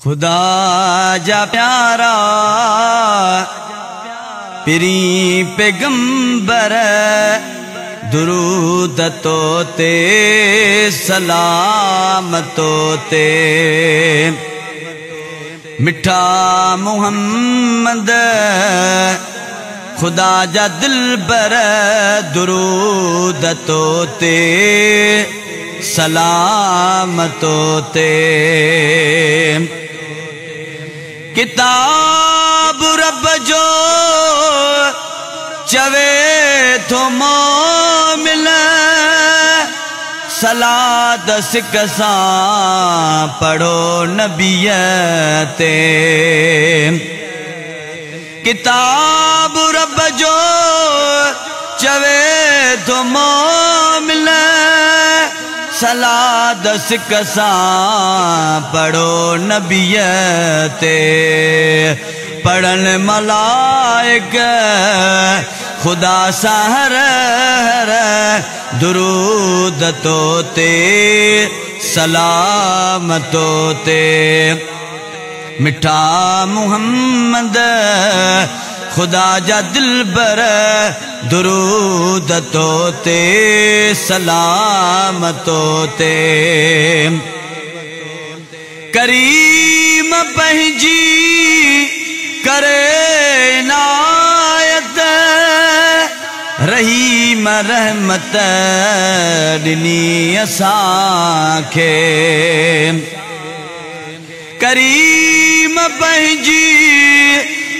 खुदा जा प्यारा पिरी पैगंबर दुरूद तोते सलाम तोते मिठा मुहम्मद खुदा जा दिलबर दुरूद तोते सलाम तोते किताब रब जो चवे तो मोमिन सलाद सिकसा पढ़ो नबीयते किताब रब जो चवे तो मोमिन सलाद सिकसा पढ़ो नबीयते पढ़न मलाइक खुदा सहर दुरूद तोते सलाम तोते मिठा मुहम्मद खुदा जा दिलबर दुरूद तोते सलाम तोते करीम पंहिंजी करे इनायत रहीम रहमत ॾिनी असांखे करीम पंहिंजी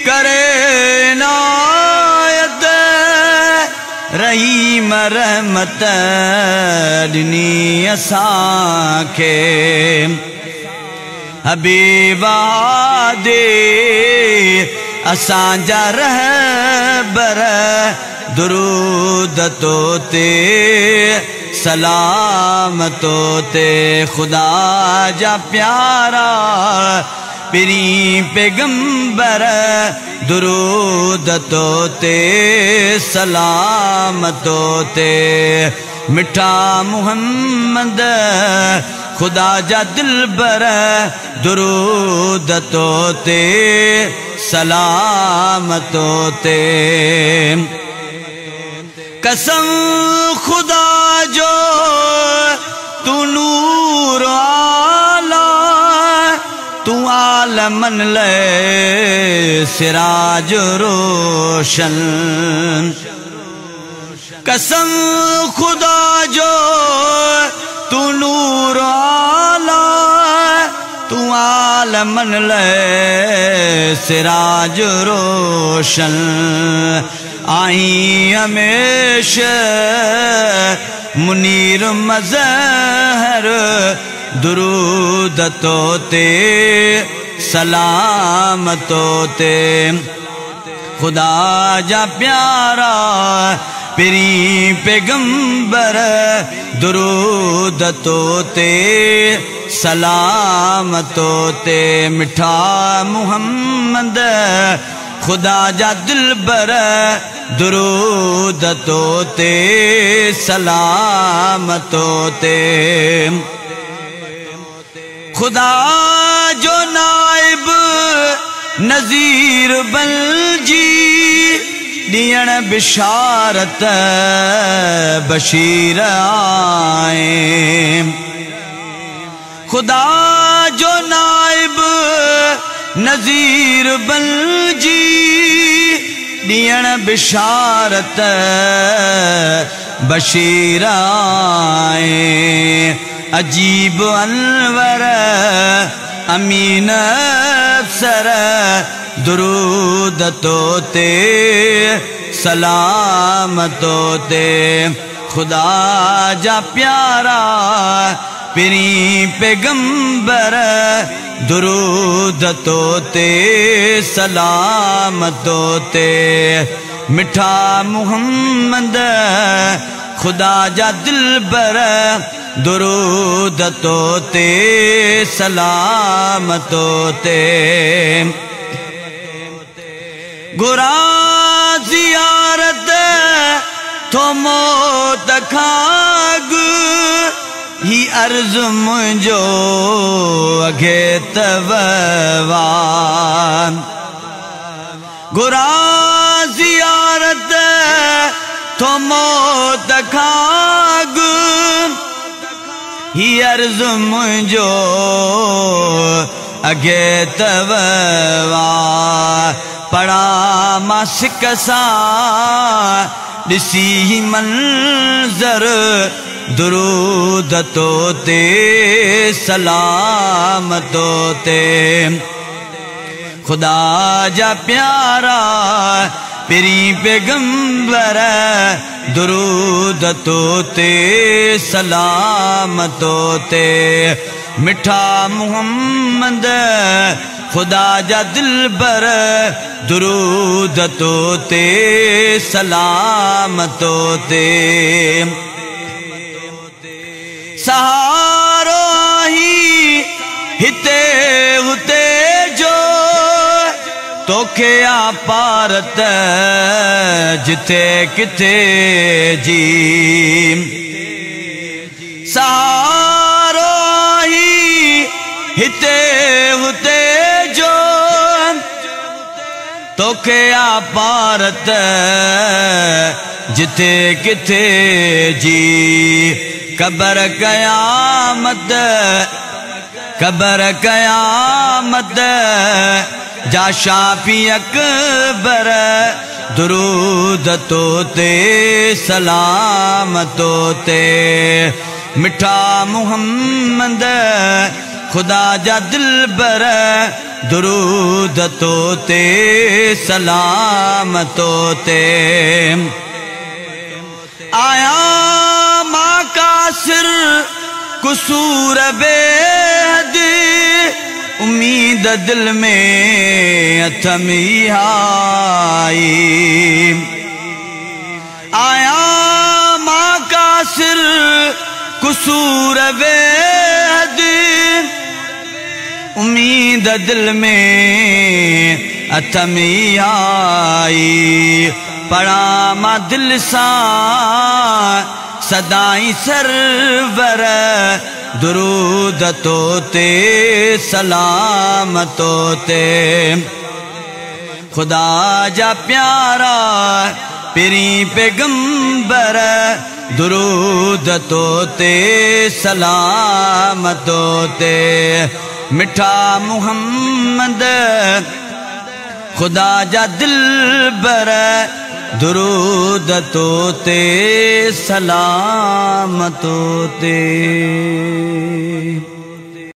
करे इनायत रहीम रहमत ॾिनी असांखे हबीबा दे असांजा रहबर दुरूद तोते सलाम तोते खुदा जा प्यारा पिरी पैगंबर दुरूद तोते सलाम तोते मिठा मुहम्मद खुदा जा दिलबर दुरूद तोते सलाम तोते कसम खुदा जो तू नूर आला तू आलमन ले सिराज रोशन कसम खुदा जो तू नूर आला तू आलमन ले सिराज रोशन आई हमेशा मुनीर मज़हर दुरूद तोते सलाम तोते खुदा जा प्यारा पिरी पैगंबर दुरूद तोते सलाम तोते मिठा मुहम्मद खुदा जा दिलबर दुरूद तोते सलाम तोते खुदा जो नाइब नज़ीर बलजी दियण बिशारत बशीर आए खुदा जो नाइब नज़ीर बलजी दियण बिशारत बशीर आए अजीब अनवर अमीन अफसर दुरूद तोते सलाम तोते खुदा जा प्यारा पिरी पैगंबर दुरूद तोते सलाम तोते मिठा मुहम्मद खुदा जा दिलबर दुरूद तोते सलाम तोते गुरा जियारत थो मौत खाग ही अर्ज मुंहिंजो अगे तवान गुरा ज़ियारत तो मौत खाग ही अर्ज मुंहिंजो अगे तवा पढ़ा मां सिक सां ॾिसी मंज़र दुरूद तो ते सलाम तो ते खुदा जा प्यारा पिरी पैगंबर दुरूद तो ते सलाम तो ते मिठा मुहम्मद खुदा जा दिलबर दुरूद तो ते सलाम तो ते सहारो ही हिते हुते जो तोखे आपारत जिथे किथे जी सहारो ही हिते हुते जो तोखे आपारत जिथे किथे जी कबर कयामत जा शाफी अकबर दुरूद तो ते सलाम तो ते मिठा मुहम्मद खुदा जा दिलबर दुरूद तो ते सलाम तो ते आया मां कासिर कुसूर बेहद उम्मीद दिल में अथमी आई आया मां कासिर कुसूर बेहद उम्मीद दिल में अथमी आई पढ़ा मां दिल सां सदाई सरवर दुरूद तो ते सलाम तो ते खुदा जा प्यारा पिरी पैगंबर दुरूद तो ते सलाम तो ते मिठा मुहम्मद खुदा जा दिलबर दुरूद तो ते सलाम तो ते